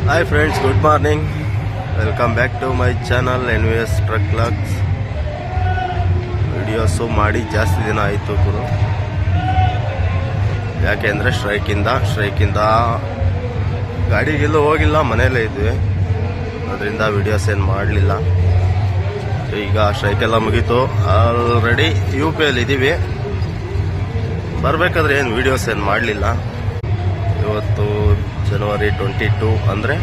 Hi friends, good morning. Welcome back to my channel NVS Truck Vlogs. Videos ಮಾಡಿ ಜಾಸ್ತಿ ದಿನ ಆಯಿತು ಗುರು. ಯಾಕೆಂದರೆ ಸ್ಟ್ರೈಕಿಂದ ಗಾಡಿಗೆಲ್ಲೂ ಹೋಗಿಲ್ಲ, ಮನೆಯಲ್ಲೇ ಇದ್ವಿ. ಅದರಿಂದ ವಿಡಿಯೋಸ್ ಏನು ಮಾಡಲಿಲ್ಲ. ಈಗ ಸ್ಟ್ರೈಕೆಲ್ಲ ಮುಗೀತು. ಆಲ್ರೆಡಿ UP ಅಲ್ಲಿ ಇದ್ದೀವಿ. ಬರಬೇಕಾದ್ರೆ ಏನು ವಿಡಿಯೋಸ್ ಏನು ಮಾಡಲಿಲ್ಲ. ಇವತ್ತು ಜನವರಿ 22 ಅಂದರೆ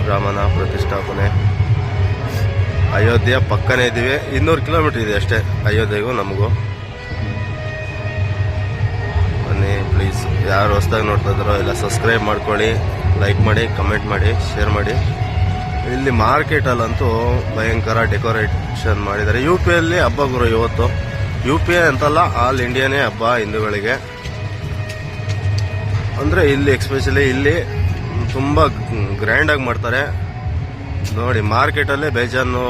ರಾಮನ ಪ್ರತಿಷ್ಠಾಪನೆ. ಅಯೋಧ್ಯೆ ಪಕ್ಕನೇ ಇದ್ದೀವಿ. 200 ಕಿಲೋಮೀಟರ್ ಇದೆ ಅಷ್ಟೇ ಅಯೋಧ್ಯೆಗೂ ನಮಗೂ. ಬನ್ನಿ ಪ್ಲೀಸ್, ಯಾರು ಹೊಸದಾಗಿ ನೋಡ್ತಾ ಇದ್ದಾರೋ ಎಲ್ಲ ಸಬ್ಸ್ಕ್ರೈಬ್ ಮಾಡ್ಕೊಳ್ಳಿ, ಲೈಕ್ ಮಾಡಿ, ಕಮೆಂಟ್ ಮಾಡಿ, ಶೇರ್ ಮಾಡಿ. ಇಲ್ಲಿ ಮಾರ್ಕೆಟಲ್ಲಂತೂ ಭಯಂಕರ ಡೆಕೋರೇಷನ್ ಮಾಡಿದ್ದಾರೆ. UP ಅಲ್ಲಿ ಹಬ್ಬ ಗುರು ಇವತ್ತು. UP ಅಂತಲ್ಲ, ಆಲ್ ಇಂಡಿಯಾನೇ ಹಬ್ಬ ಹಿಂದೂಗಳಿಗೆ. ಅಂದರೆ ಇಲ್ಲಿ ಎಕ್ಸ್ಪೆಷಲಿ ಇಲ್ಲಿ ತುಂಬ ಗ್ರ್ಯಾಂಡಾಗಿ ಮಾಡ್ತಾರೆ ನೋಡಿ. ಮಾರ್ಕೆಟಲ್ಲೇ ಬೇಜಾನು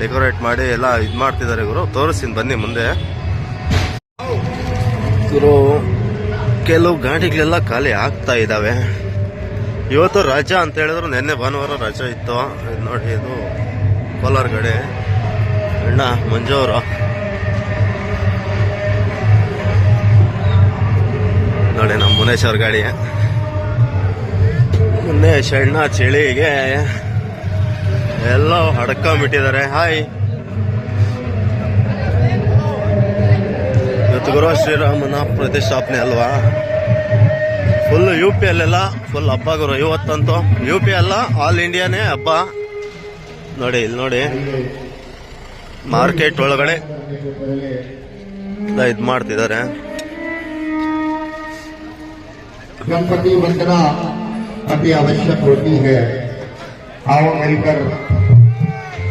ಡೆಕೋರೇಟ್ ಮಾಡಿ ಎಲ್ಲ ಇದು ಮಾಡ್ತಿದ್ದಾರೆ ಗುರು. ತೋರಿಸ್ತೀನಿ ಬನ್ನಿ ಮುಂದೆ. ಗುರು ಕೆಲವು ಗಾಡಿಗಳೆಲ್ಲ ಖಾಲಿ ಆಗ್ತಾ ಇದ್ದಾವೆ. ಇವತ್ತು ರಜಾ ಅಂತ ಹೇಳಿದ್ರು, ನಿನ್ನೆ ಭಾನುವಾರ ರಜಾ ಇತ್ತು. ನೋಡಿ, ಇದು ಕೋಲಾರ ಕಡೆ ಅಣ್ಣ ಮಂಜು ಅವರು. ನೋಡಿ ನಮ್ಮ ಮುನೇಶ್ವರ್ ಗಾಡಿ. ಮುನೇಶ್ ಅಣ್ಣ ಚಳಿಗೆ ಎಲ್ಲ ಹಡ್ಕೊಂಡ್ಬಿಟ್ಟಿದ್ದಾರೆ. ಹಾಯ್, ಇವತ್ತು ಗುರು ಶ್ರೀರಾಮನ ಪ್ರತಿಷ್ಠಾಪನೆ ಅಲ್ವಾ. ಫುಲ್ UP ಅಲ್ಲೆಲ್ಲ ಫುಲ್ ಹಬ್ಬ ಗುರು ಇವತ್ತಂತೂ. UP ಅಲ್ಲ, ಆಲ್ ಇಂಡಿಯಾನೇ ಹಬ್ಬ. ನೋಡಿ ಇಲ್ಲಿ ನೋಡಿ, ಮಾರ್ಕೆಟ್ ಒಳಗಡೆ ಇದು ಮಾಡ್ತಿದ್ದಾರೆ. गणपति वंदना अति आवश्यक होती है. आओ मिलकर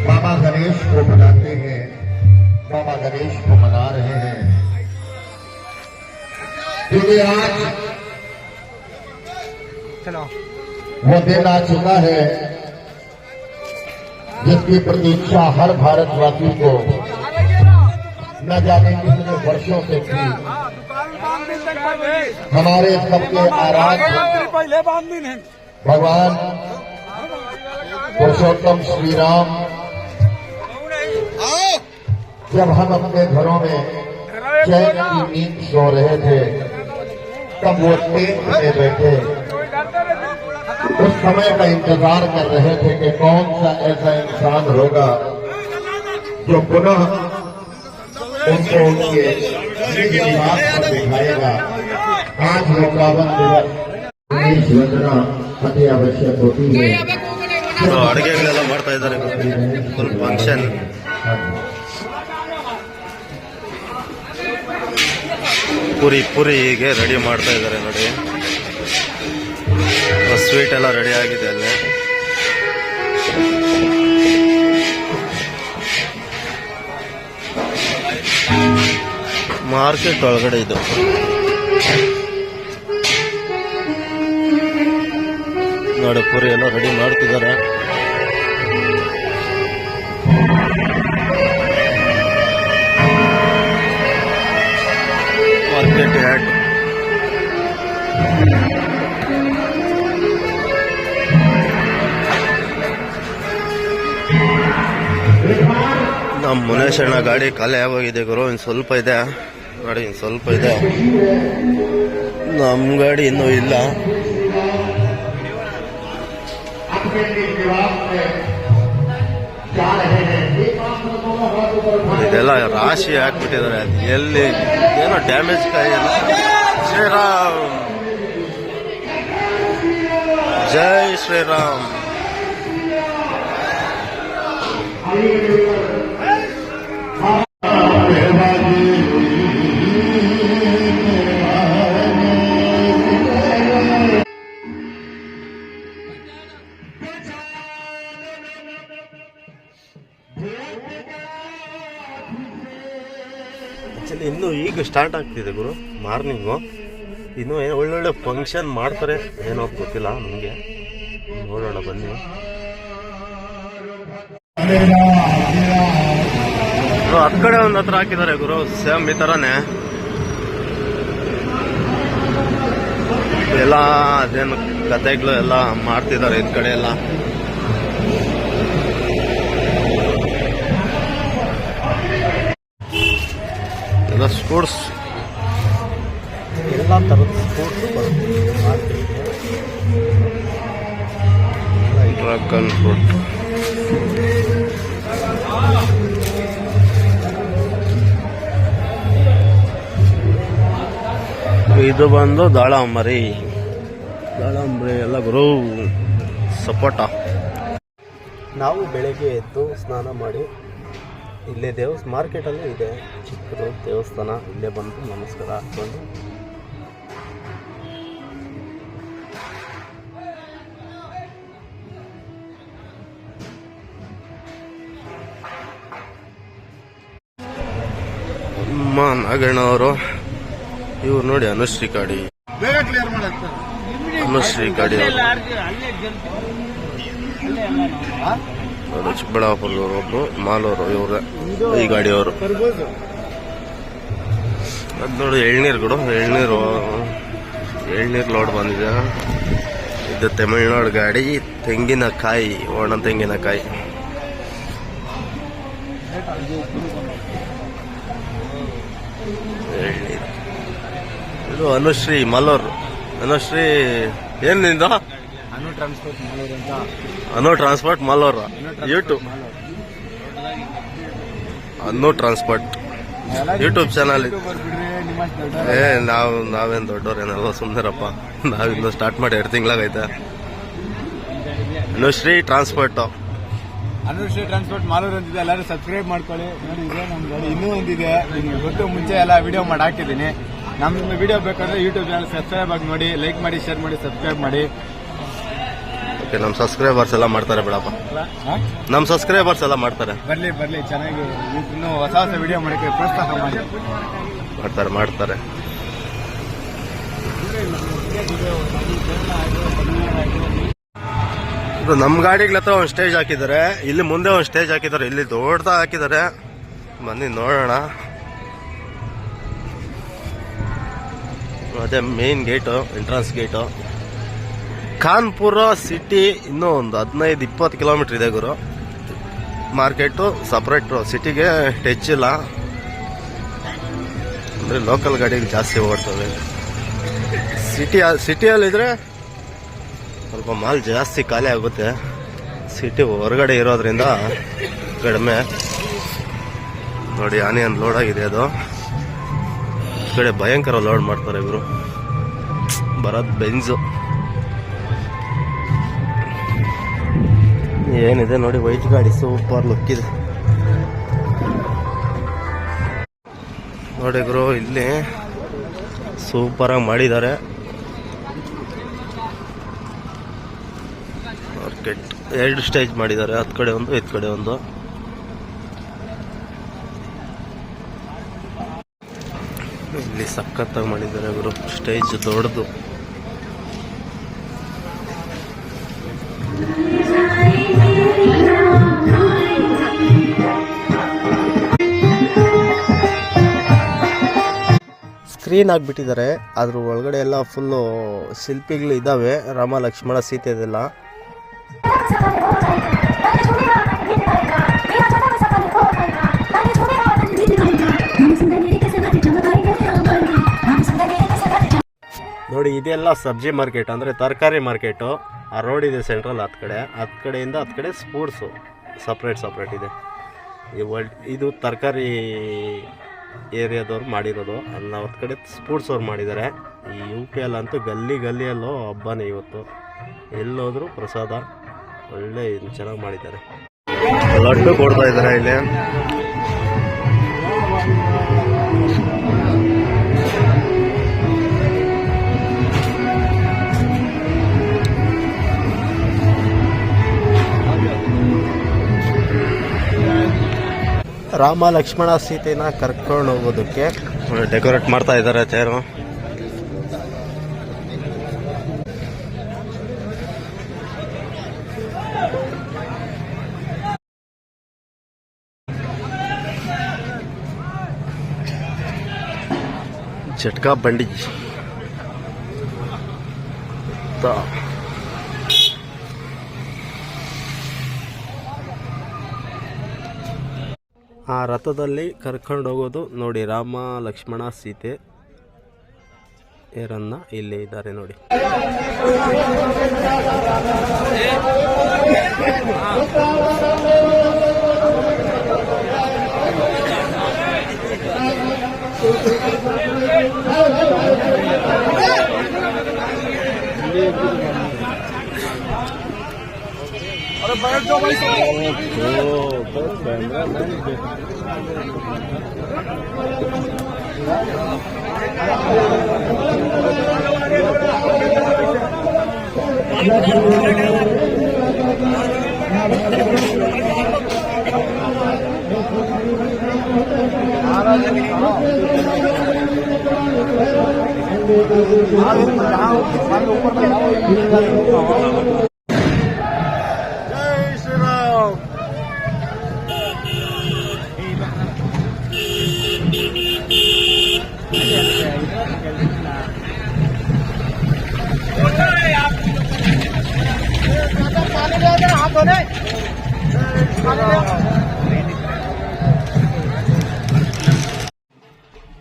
बाबा गणेश को मनाते हैं, बाबा गणेश को मना रहे हैं, क्योंकि आज वो दिन आ चुका है जिसकी प्रतीक्षा हर भारतवासी को न जाने कितने वर्षों से थी. हमारे सबके आराध्य भगवान पुरुषोत्तम श्री राम जब हम अपने घरों में चैन की नींद सो रहे थे, तब वो टेंट में बैठे उस समय का इंतजार कर रहे थे कि कौन सा ऐसा इंसान होगा जो पुनः उनको उनके निज निवास पर दिखाएगा. आज वो पावन दिवस वंदना अति आवश्यक होती है. ಅಡುಗೆಗಳೆಲ್ಲ ಮಾಡ್ತಾ ಇದ್ದಾರೆ. Full function. ಪುರಿಗೆ ರೆಡಿ ಮಾಡ್ತಾ ಇದ್ದಾರೆ ನೋಡಿ. ಸ್ವೀಟ್ ಎಲ್ಲ ರೆಡಿ ಆಗಿದೆ ಅಲ್ಲೇ. ಮಾರ್ಕೆಟ್ ಒಳಗಡೆ ಇದು. ನೋಡಿ, ಪುರಿ ಎಲ್ಲ ರೆಡಿ ಮಾಡ್ತಿದ್ದಾರೆ. Market yard. ನಮ್ಮ ಮುನೇಶಣ್ಣ ಗಾಡಿ ಖಾಲಿ ಆಗೋಗಿದೆ ಗುರು. ಇನ್ನು ಸ್ವಲ್ಪ ಇದೆ ನೋಡಿ, ಇನ್ನು ಸ್ವಲ್ಪ ಇದೆ. ನಮ್ಮ ಗಾಡಿ ಇನ್ನೂ ಇಲ್ಲ. ಇದೆಲ್ಲ ರಾಶಿ ಹಾಕ್ಬಿಟ್ಟಿದ್ದಾರೆ. ಎಲ್ಲಿ ಏನೋ ಡ್ಯಾಮೇಜ್ ಕಾಯಿಲ್ಲ. ಶ್ರೀರಾಮ್, ಜೈ ಶ್ರೀರಾಮ್. ಇನ್ನು ಈಗ ಸ್ಟಾರ್ಟ್ ಆಗ್ತಿದೆ ಗುರು ಮಾರ್ನಿಂಗು. ಇನ್ನೂ ಏನೋ ಒಳ್ಳೊಳ್ಳೆ ಫಂಕ್ಷನ್ ಮಾಡ್ತಾರೆ, ಏನೋ ಗೊತ್ತಿಲ್ಲ ನಮಗೆ. ನೋಡೋಣ ಬನ್ನಿ. ಆ ಕಡೆ ಒಂದು ಹತ್ರ ಹಾಕಿದ್ದಾರೆ ಗುರು, ಸೇಮ್ ಈ ಥರನೇ. ಎಲ್ಲ ಎಲ್ಲ ಅದೇನು ಕತೆಗಳು ಎಲ್ಲ ಮಾಡ್ತಿದ್ದಾರೆ ಈ ಕಡೆ ಎಲ್ಲ. ಎಲ್ಲ ಸ್ಪೋರ್ಟ್ಸ್ ಎಲ್ಲ ಥರದ ಸ್ಪೋರ್ಟ್ಸ್ ಟ್ರಕ್ ಅಂಡ್ ಫುಡ್. ಇದು ಬಂದು ದಾಳಂಬರಿ ಎಲ್ಲ ಗುರು ಸಪೋಟ. ನಾವು ಬೆಳಗ್ಗೆ ಎದ್ದು ಸ್ನಾನ ಮಾಡಿ ಇಲ್ಲೇ ಮಾರ್ಕೆಟಲ್ಲೇ ಇದೆ ಚಿಕ್ಕದು ದೇವಸ್ಥಾನ. ಇಲ್ಲೇ ಬಂದು ನಮಸ್ಕಾರ ಹಾಕ್ಕೊಂಡು ಅಮ್ಮ ನಾಗಣ್ಣವರು. ಇವ್ರು ನೋಡಿ ಅನುಶ್ರೀ ಕಾಡಿ, ಅನುಶ್ರೀ ಕಾಡಿ ಅವರು ಚಿಕ್ಕಬಳ್ಳಾಪುರದವರು, ಒಬ್ರು ಮಾಲೂರು, ಇವ್ರ ಈ ಗಾಡಿಯವರು. ಅದು ನೋಡಿ ಎಳ್ನೀರು ಕೊಡು, ಎಳ್ನೀರು ಲೋಡ್ ಬಂದಿದೆ. ಇದು ತಮಿಳ್ನಾಡು ಗಾಡಿ. ತೆಂಗಿನಕಾಯಿ, ಒಣ ತೆಂಗಿನಕಾಯಿ. ಎಳ್ನೀರು. ಇದು ಅನುಶ್ರೀ ಮಲ್ಲೂರು. ಅನುಶ್ರೀ ಏನಿಂದ ಅನು ಟ್ರಾನ್ಸ್ಪೋರ್ಟ್ ಮಾಲೂರು ಯೂಟ್ಯೂಬ್. ಅನು ಟ್ರಾನ್ಸ್ಪೋರ್ಟ್ ಯೂಟ್ಯೂಬ್ ಚಾನಲ್. ನಾವೇನು ದೊಡ್ಡವ್ರೇನಲ್ವ, ಸುಮ್ಮನೆರಪ್ಪ. ನಾವಿನ್ನು ಸ್ಟಾರ್ಟ್ ಮಾಡಿ 2 ತಿಂಗಳಾಗೈತೆ. ಅನುಶ್ರೀ ಟ್ರಾನ್ಸ್ಪೋರ್ಟ್ ಮಾಲೂರು ಅಂತಿದೆ. ಎಲ್ಲರೂ ಸಬ್ಸ್ಕ್ರೈಬ್ ಮಾಡ್ಕೊಳ್ಳಿ. ನೋಡಿ ಇದೆ ನಮ್ಮ ಗಾಡಿ, ಇನ್ನೂ ಒಂದಿದೆ ನಿಮ್ಗೆ ಗೊತ್ತು. ಮುಂಚೆ ಎಲ್ಲ ವಿಡಿಯೋ ಮಾಡಿ ಹಾಕಿದ್ದೀನಿ. ನಮ್ಮ ವಿಡಿಯೋ ಬೇಕಾದ್ರೆ ಯೂಟ್ಯೂಬ್ ಚಾನಲ್ ಸಬ್ಸ್ಕ್ರೈಬ್ ಆಗಿ ನೋಡಿ, ಲೈಕ್ ಮಾಡಿ, ಶೇರ್ ಮಾಡಿ, ಸಬ್ಸ್ಕ್ರೈಬ್ ಮಾಡಿ. ಓಕೆ, ನಮ್ಮ ಸಬ್ಸ್ಕ್ರೈಬರ್ಸ್ ಎಲ್ಲ ಮಾಡ್ತಾರೆ ಬಿಡಪ್ಪ. ನಮ್ಮ ಸಬ್ಸ್ಕ್ರೈಬರ್ಸ್ ಎಲ್ಲ ಮಾಡ್ತಾರೆ. ಬರ್ಲಿ ಚೆನ್ನಾಗಿ ಇನ್ನೂ ಹೊಸ ವಿಡಿಯೋ ಮಾಡಕ್ಕೆ ಪ್ರೋತ್ಸಾಹ ಮಾಡಿ. ಮಾಡ್ತಾರೆ. ಇದು ನಮ್ಮ ಗಾಡಿಗಳ ಹತ್ರ ಒಂದು ಸ್ಟೇಜ್ ಹಾಕಿದ್ದಾರೆ. ಇಲ್ಲಿ ಮುಂದೆ ಒಂದು ಸ್ಟೇಜ್ ಹಾಕಿದ್ದಾರೆ. ಇಲ್ಲಿ ದೊಡ್ಡದಾಗಿ ಹಾಕಿದ್ದಾರೆ. ಬನ್ನಿ ನೋಡೋಣ. ಅದೇ main gate, entrance gate. Kanpur city ಇನ್ನೂ ಒಂದು 15-20 ಕಿಲೋಮೀಟರ್ ಇದೆ ಗುರು. ಮಾರ್ಕೆಟು ಸಪ್ರೇಟು, ಸಿಟಿಗೆ ಟಚ್ ಇಲ್ಲ. ಅಂದರೆ ಲೋಕಲ್ ಗಾಡಿಗಳು ಜಾಸ್ತಿ ಓಡ್ತವೆ. ಸಿಟಿಯಲ್ಲಿದ್ರೆ ಸ್ವಲ್ಪ ಮಾಲ್ ಜಾಸ್ತಿ ಖಾಲಿ ಆಗುತ್ತೆ. ಸಿಟಿ ಹೊರಗಡೆ ಇರೋದ್ರಿಂದ ಕಡಿಮೆ. ನೋಡಿ ಆನಿಯನ್ ಲೋಡ್ ಆಗಿದೆ. ಅದು ಈ ಕಡೆ ಭಯಂಕರ ಲೋಡ್ ಮಾಡ್ತಾರೆ ಇವರು. ಬರೋದು ಬೆಂಜು. ಏನಿದೆ ನೋಡಿ, ವೈಟ್ ಗಾಡಿ ಸೂಪರ್ ಲುಕ್ ಇದೆ ನೋಡಿ ಗುರು. ಇಲ್ಲಿ ಸೂಪರ್ ಆಗಿ ಮಾಡಿದ್ದಾರೆ ಮಾರ್ಕೆಟ್. 2 ಸ್ಟೇಜ್ ಮಾಡಿದ್ದಾರೆ, ಹತ್ ಕಡೆ ಒಂದು, ಇದ್ ಕಡೆ ಒಂದು. ಇಲ್ಲಿ ಸಖತ್ತಾಗಿ ಮಾಡಿದ್ದಾರೆ ಗುರು. ಸ್ಟೇಜ್ ದೊಡ್ಡದು. ಸ್ಕ್ರೀನ್ ಆಗಿಬಿಟ್ಟಿದ್ದಾರೆ. ಅದ್ರ ಒಳಗಡೆ ಎಲ್ಲ ಫುಲ್ಲು ಶಿಲ್ಪಿಗಳು ಇದ್ದಾವೆ. ರಾಮ ಲಕ್ಷ್ಮಣ ಸೀತೆದೆಲ್ಲ. ನೋಡಿ ಇದೆಲ್ಲ ಸಬ್ಜಿ ಮಾರ್ಕೆಟ್, ಅಂದರೆ ತರಕಾರಿ ಮಾರ್ಕೆಟು. ಆ ರೋಡ್ ಇದೆ ಸೆಂಟ್ರಲ್. ಹತ್ತು ಕಡೆಯಿಂದ 10 ಕಡೆ ಸ್ಪೋರ್ಟ್ಸು ಸಪ್ರೇಟ್ ಇದೆ. ಇದು ತರಕಾರಿ ಏರಿಯಾದವ್ರು ಮಾಡಿರೋದು. ಅಲ್ಲಿ 10 ಕಡೆ ಸ್ಪೋರ್ಟ್ಸ್ ಅವ್ರು ಮಾಡಿದ್ದಾರೆ. ಈ UP ಅಂತೂ ಗಲ್ಲಿಯಲ್ಲೋ ಹಬ್ಬನೇ ಇವತ್ತು. ಎಲ್ಲೋದ್ರೂ ಪ್ರಸಾದ ಒಳ್ಳೆ ಚೆನ್ನಾಗಿ ಮಾಡಿದ್ದಾರೆ. ಲಡ್ಡು ಕೊಡ್ತಾ ಇದ್ದಾರೆ ಇಲ್ಲಿ. ರಾಮ ಲಕ್ಷ್ಮಣ ಸೀತೆನ ಕರ್ಕೊಂಡು ಹೋಗೋದಕ್ಕೆ ಡೆಕೋರೇಟ್ ಮಾಡ್ತಾ ಇದ್ದಾರೆ ಚೇರು. ಜಟ್ಕಾ ಬಂಡಿ ರಥ. ಆ ರಥದಲ್ಲಿ ಕರ್ಕೊಂಡು ಹೋಗೋದು ನೋಡಿ, ರಾಮ ಲಕ್ಷ್ಮಣ ಸೀತೆ ಏರನ್ನ ಇಲ್ಲಿ ಇದ್ದಾರೆ ನೋಡಿ. जय श्री राम.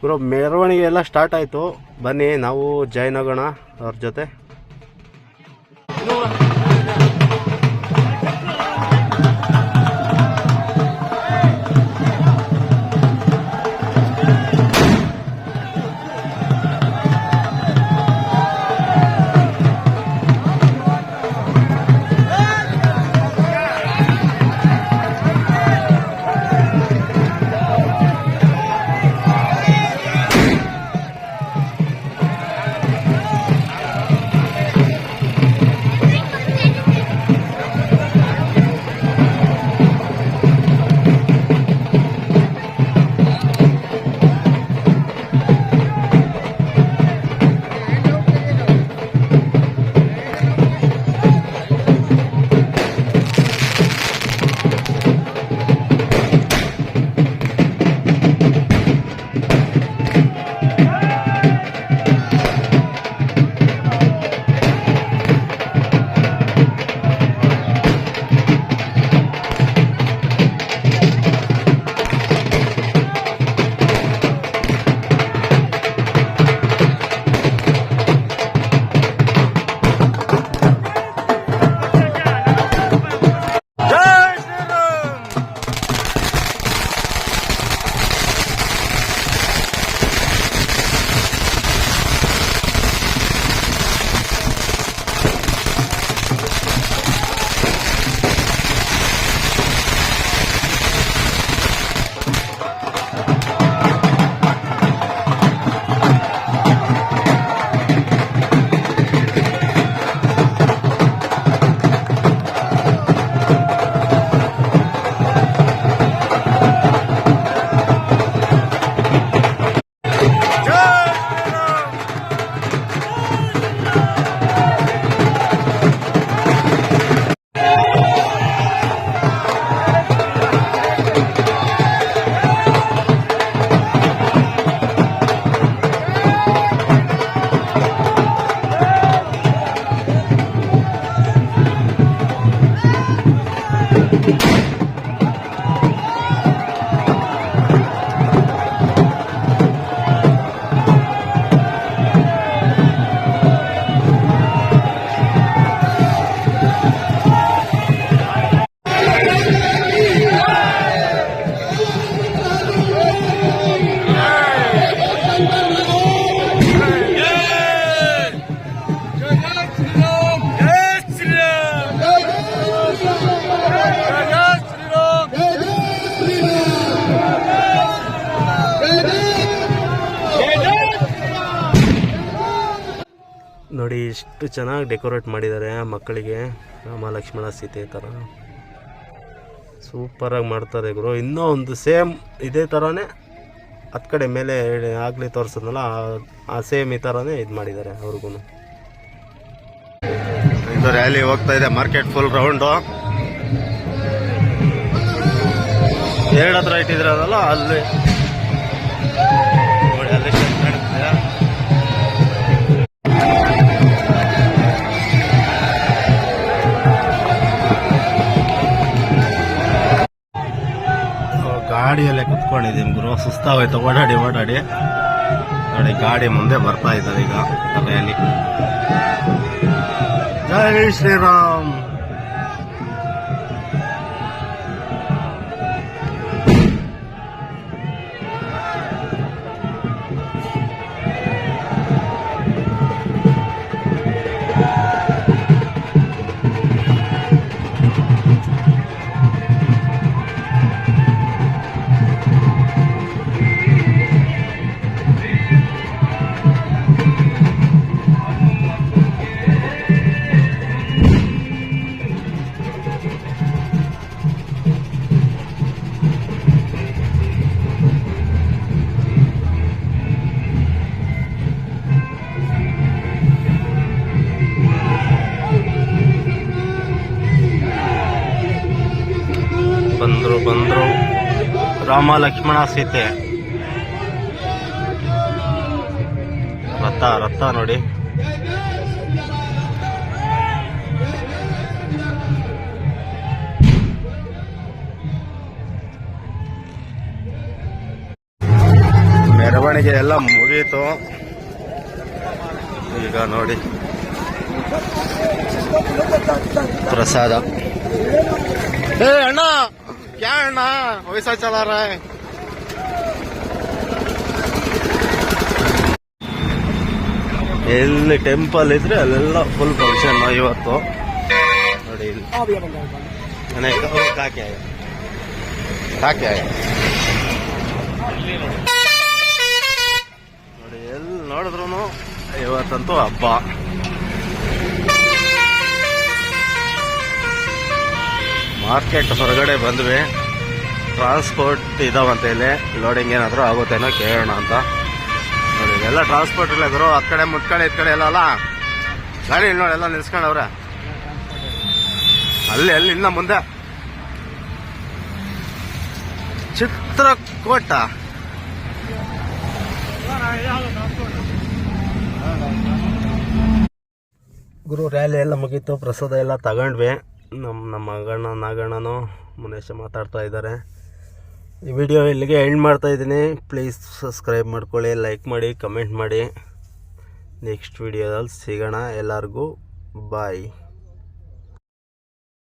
ಬ್ರೋ, ಮೆರವಣಿಗೆ ಎಲ್ಲ ಸ್ಟಾರ್ಟ್ ಆಯಿತು. ಬನ್ನಿ ನಾವು ಜಾಯ್ನ್ ಆಗೋಣ ಅವ್ರ ಜೊತೆ. ನೋಡಿ ಎಷ್ಟು ಚೆನ್ನಾಗಿ ಡೆಕೋರೇಟ್ ಮಾಡಿದ್ದಾರೆ ಮಕ್ಕಳಿಗೆ, ರಾಮ ಲಕ್ಷ್ಮಣ ಸೀತೆ ಥರ ಸೂಪರಾಗಿ ಮಾಡ್ತಾರೆ ಗುರು. ಇನ್ನೂ ಒಂದು ಸೇಮ್ ಇದೇ ಥರನೇ ಹತ್ತು ಕಡೆ ಮೇಲೆ ಆಗಲೇ ತೋರಿಸಿದ್ನಲ್ಲ ಆ ಸೇಮ್ ಈ ಥರನೇ ಇದು ಮಾಡಿದ್ದಾರೆ ಅವ್ರಿಗೂ. ಇದು ರ್ಯಾಲಿ ಹೋಗ್ತಾ ಇದೆ, ಮಾರ್ಕೆಟ್ ಫುಲ್ ರೌಂಡು. ಎರಡು ಹತ್ರ ಇಟ್ಟಿದ್ರಲ್ಲ ಅಲ್ಲಿ ನೋಡಿ, ಅಲ್ಲಿ ಕಾಣಿಸ್ತಿದೆ. ಸುಸ್ತಾಗೋಯ್ತು ಓಡಾಡಿ ಓಡಾಡಿ. ನೋಡಿ ಗಾಡಿ ಮುಂದೆ ಬರ್ತಾ ಇದ್ದಾರೆ ಈಗ ರ್ಯಾಲಿ. ಜೈ ಶ್ರೀರಾಮ್. ಬಂದ್ರು ರಾಮ ಲಕ್ಷ್ಮಣ ಸೀತೆ. ರಥ ನೋಡಿ. ಮೆರವಣಿಗೆ ಎಲ್ಲ ಮುಗೀತು. ಈಗ ನೋಡಿ ಪ್ರಸಾದ. ಏ ಅಣ್ಣ ಕ್ಯಾ ಅಣ್ಣ ವಯಸ್ಸ ಚಲಾ ರहा है. ಎಲ್ಲಿ ಟೆಂಪಲ್ ಇದ್ರೆ ಅಲ್ಲೆಲ್ಲ ಫುಲ್ ಫಂಕ್ಷನ್ ಇವತ್ತು ನೋಡಿ. ನೋಡಿ ಎಲ್ಲಿ ನೋಡಿದ್ರು ಇವತ್ತಂತೂ ಹಬ್ಬ. ಮಾರ್ಕೆಟ್ ಹೊರಗಡೆ ಬಂದ್ವಿ. ಟ್ರಾನ್ಸ್ಪೋರ್ಟ್ ಇದಾವಂತ ಇಲ್ಲಿ. ಲೋಡಿಂಗ್ ಏನಾದರೂ ಆಗುತ್ತೇನೋ ಕೇಳೋಣ ಅಂತ. ನೋಡಿ ಎಲ್ಲ ಟ್ರಾನ್ಸ್ಪೋರ್ಟ್ ಇಲ್ಲ ಗುರು. ಆ ಕಡೆ ಮುಟ್ಕಡೆ ಇದ್ ಕಡೆ ಎಲ್ಲ ಅಲ್ಲ ಗಾಡಿ ನೋಡಿ ಎಲ್ಲ ನಿಲ್ಸ್ಕೊಂಡವ್ರೆ. ಅಲ್ಲಿ ಇನ್ನ ಮುಂದೆ ಚಿತ್ರಕೂಟ. ಗುರು ರ್ಯಾಲಿ ಎಲ್ಲ ಮುಗೀತು. ಪ್ರಸಾದ ಎಲ್ಲ ತಗೊಂಡ್ವಿ. ನಮ್ಮ ಮಗಣ್ಣ ನಾಗಣ್ಣನು ಮುನೇಶ ಮಾತಾಡ್ತಾ ಇದ್ದಾರೆ. ಈ ವಿಡಿಯೋ ಇಲ್ಲಿಗೆ ಎಂಡ್ ಮಾಡ್ತಾ ಇದ್ದೀನಿ. ಪ್ಲೀಸ್ ಸಬ್ಸ್ಕ್ರೈಬ್ ಮಾಡ್ಕೊಳ್ಳಿ, ಲೈಕ್ ಮಾಡಿ, ಕಮೆಂಟ್ ಮಾಡಿ. ನೆಕ್ಸ್ಟ್ ವಿಡಿಯೋದಲ್ಲಿ ಸಿಗೋಣ. ಎಲ್ಲರಿಗೂ ಬಾಯ್.